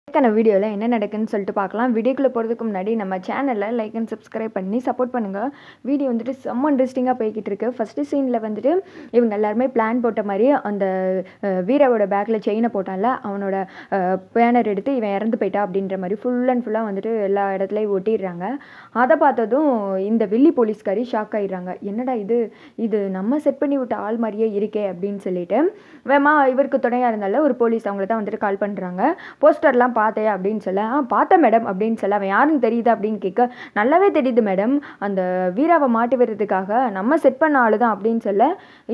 இதுக்கான வீடியோவில் என்ன நடக்குதுன்னு சொல்லிட்டு பார்க்கலாம். வீடியோக்குள்ளே போகிறதுக்கு முன்னாடி நம்ம சேனலை லைக் அண்ட் சப்ஸ்கிரைப் பண்ணி சப்போர்ட் பண்ணுங்கள். வீடியோ வந்துட்டு செம்ம இன்ட்ரெஸ்டிங்காக போய்கிட்டு இருக்கு. ஃபஸ்ட்டு சீனில் வந்துட்டு இவங்க எல்லாருமே பிளான் போட்ட மாதிரி அந்த வீராவோட பேக்கில் செயினை போட்டால அவனோட பேனர் எடுத்து இவன் இறந்து போயிட்டா அப்படின்ற மாதிரி ஃபுல் அண்ட் ஃபுல்லாக வந்துட்டு எல்லா இடத்துலையும் ஒட்டிடுறாங்க. அதை பார்த்ததும் இந்த வில்லி போலீஸ்காரி ஷாக் ஆகிடுறாங்க. என்னடா இது நம்ம செட் பண்ணி விட்ட ஆள் மாதிரியே இருக்கே அப்படின்னு சொல்லிட்டு வேமா இவருக்கு துணையாக இருந்தால ஒரு போலீஸ் அவங்கள தான் வந்துட்டு கால் பண்ணுறாங்க. போஸ்டர்லாம் பார்த்தேன் அப்படின்னு சொல்ல பார்த்தேன் மேடம் அப்படின்னு சொல்ல அவன் யாருன்னு தெரியுது அப்படின்னு கேட்க நல்லாவே தெரியுது மேடம், அந்த வீராவை மாட்டி விடுறதுக்காக நம்ம செட் பண்ண ஆளு தான் அப்படின்னு சொல்ல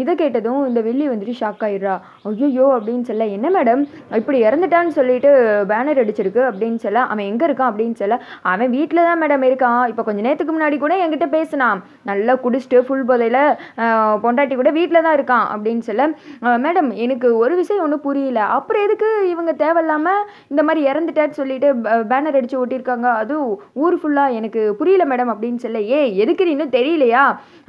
இதை கேட்டதும் இந்த வெள்ளி வந்துட்டு ஷாக் ஆயிடுறா. ஐயோ அப்படின்னு சொல்ல என்ன மேடம் இப்படி இறந்துட்டான்னு சொல்லிட்டு பேனர் அடிச்சிருக்கு அப்படின்னு சொல்ல அவன் எங்கே இருக்கான் அப்படின்னு சொல்ல அவன் வீட்டில் தான் மேடம் இருக்கான். இப்போ கொஞ்சம் நேரத்துக்கு முன்னாடி கூட என்கிட்ட பேசினான், நல்லா குடிச்சிட்டு ஃபுல் போதையில் பொண்டாட்டி கூட வீட்டில் தான் இருக்கான் அப்படின்னு சொல்ல மேடம் எனக்கு ஒரு விஷயம் ஒன்றும் புரியல, அப்புறம் எதுக்கு இவங்க தேவையில்லாமல் இந்த மாதிரி இறந்துட்டான்னு சொல்லிட்டு பேனர் அடித்து ஓட்டியிருக்காங்க, அதுவும் ஊர் ஃபுல்லாக எனக்கு புரியல மேடம் அப்படின்னு சொல்ல எதுக்கு இன்னும் தெரியலையா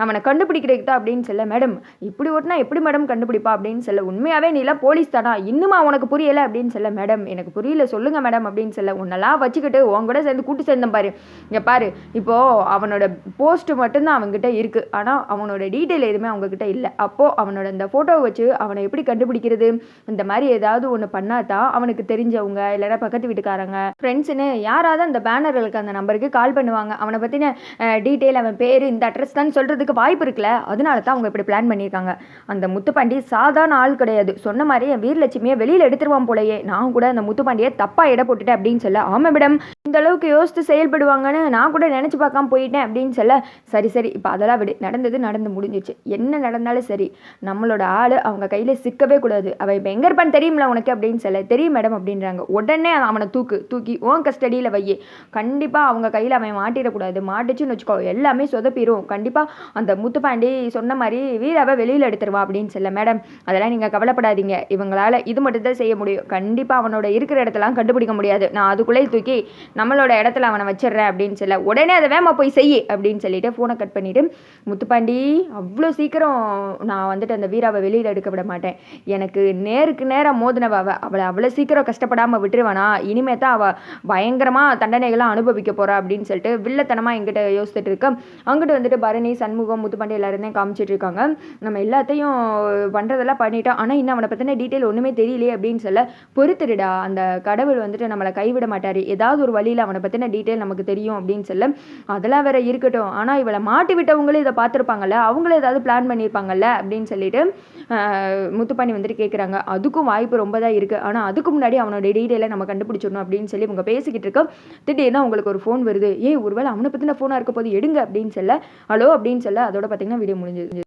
அவனை கண்டுபிடிக்கிறதுக்கு தான் அப்படின்னு சொல்ல மேடம் இப்படி ஓட்டினா எப்படி மேடம் கண்டுபிடிப்பா அப்படின்னு சொல்ல உண்மையாகவே நீலாம் போலீஸ் தானா இன்னுமா உனக்கு புரியலை அப்படின்னு சொல்ல மேடம் எனக்கு புரியல சொல்லுங்க மேடம் அப்படின்னு சொல்ல உன்னெல்லாம் வச்சுக்கிட்டு உன் கூட சேர்ந்து கூட்டு சேர்ந்தேன் பாரு, இங்கே பாரு இப்போது அவனோட போஸ்ட்டு மட்டும்தான் அவங்ககிட்ட இருக்குது, ஆனால் அவனோட டீட்டெயில் எதுவுமே அவங்கக்கிட்ட இல்லை. அப்போது அவனோட இந்த ஃபோட்டோவை வச்சு அவனை எப்படி கண்டுபிடிக்கிறது, இந்த மாதிரி ஏதாவது ஒன்று பண்ணாதான் அவனுக்கு தெரிஞ்சவங்க இல்லைன்னா பக்கத்து வீட்டுக்காரங்க ஃப்ரெண்ட்ஸுன்னு யாராவது அந்த பேனர்களுக்கு அந்த நம்பருக்கு கால் பண்ணுவாங்க. அவனை பற்றின டீட்டெயில் அவன் பேர் இந்த அட்ரஸ் தான் சொல்கிறதுக்கு வாய்ப்பு இருக்குல்ல, அதனால தான் அவங்க இப்படி பிளான் பண்ணியிருக்காங்க. அந்த முத்துப்பாண்டி சாதாரண ஆள் கிடையாது, சொன்ன மாதிரி என் வீரலட்சுமியை வெளியில் எடுத்துருவான் போலையே, நான் கூட அந்த முத்துப்பாண்டியை தப்பாக இட போட்டுட்டேன் அப்படின்னு சொல்ல ஆமாம் மேடம் இந்த அளவுக்கு யோசித்து செயல்படுவாங்கன்னு நான் கூட நினச்சி பார்க்காம போயிட்டேன் அப்படின்னு சொல்ல சரி இப்போ அதெல்லாம் விடு, நடந்து முடிஞ்சிச்சு, என்ன நடந்தாலும் சரி நம்மளோட ஆள் அவங்க கையில் சிக்கவே கூடாது, அவன் இப்போ எங்கே இருப்பான்னு தெரியுமில்ல உனக்கு அப்படின்னு சொல்ல தெரியும் மேடம் அப்படின்றாங்க. உடனே அவனை தூக்கி உன் கஸ்டடியில் வையே, கண்டிப்பாக அவங்க கையில் அவன் மாட்டிடக்கூடாது, மாட்டிச்சுன்னு வச்சுக்கோ எல்லாமே சொதப்பிடும், கண்டிப்பாக அந்த முத்துப்பாண்டி சொன்ன மாதிரி வீராவை வெளியில் எடுத்துருவான் அப்படின்னு சொல்ல மேடம் அதெல்லாம் நீங்கள் கவலைப்படாதீங்க, இவங்களால் இது மட்டும் தான் செய்ய முடியும், கண்டிப்பாக அவனோட இருக்கிற இடத்தெல்லாம் கண்டுபிடிக்க முடியாது, நான் அதுக்குள்ளே தூக்கி நம்மளோட இடத்துல அவனை வச்சிடுறேன் அப்படின்னு சொல்ல உடனே அதை வேமா போய் செய்ய அப்படின்னு சொல்லிட்டு ஃபோனை கட் பண்ணிவிட்டு முத்துப்பாண்டி அவ்வளோ சீக்கிரம் நான் வந்துட்டு அந்த வீராவை வெளியில் எடுக்க விட மாட்டேன், எனக்கு நேருக்கு நேராக மோதினவ அவளை அவ்வளோ சீக்கிரம் கஷ்டப்படாமல் விட்டுருவானா, இனிமே தான் அவள் பயங்கரமாக தண்டனைகள்லாம் அனுபவிக்க போகிறா அப்படின்னு சொல்லிட்டு வில்லத்தனமாக எங்கிட்ட யோசிச்சுட்டு இருக்க அங்கிட்டு வந்துட்டு பரணி சண்முகம் முத்துப்பாண்டி எல்லாருமே காமிச்சிட்டு இருக்காங்க. நம்ம எல்லாத்தையும் பண்ணுறதெல்லாம் பண்ணிட்டோம், ஆனால் இன்னும் அவனை பற்றின டீட்டெயில் ஒன்றுமே தெரியலையே அப்படின்னு சொல்ல பொறுத்துடுடா, அந்த கடவுள் வந்துட்டு நம்மளை கைவிட மாட்டார், ஏதாவது ஒரு வழியில் அவனை பற்றின டீட்டெயில் நமக்கு தெரியும் அப்படின்னு சொல்ல அதெல்லாம் வேற இருக்கட்டும், ஆனால் இவளை மாட்டி விட்டவங்களே இதை பார்த்துருப்பாங்கல்ல, அவங்களே ஏதாவது பிளான் பண்ணியிருப்பாங்கல்ல அப்படின்னு சொல்லிட்டு முத்துப்பாண்டி வந்துட்டு கேட்குறாங்க. அதுக்கும் வாய்ப்பு ரொம்ப தான் இருக்குது, ஆனால் அதுக்கு முன்னாடி அவனோட டீட்டெயிலை நம்ம கண்டுபிடிச்சிடணும் அப்படின்னு சொல்லி இவங்க பேசிக்கிட்டு இருக்கோம். திடீர்னு உங்களுக்கு ஒரு ஃபோன் வருது, ஒருவேளை அவனை பற்றின ஃபோனாக இருக்க போது எடுங்க அப்படின்னு சொல்ல ஹலோ அப்படின்னு சொல்ல அதோட பார்த்தீங்கன்னா வீடியோ முடிஞ்சது.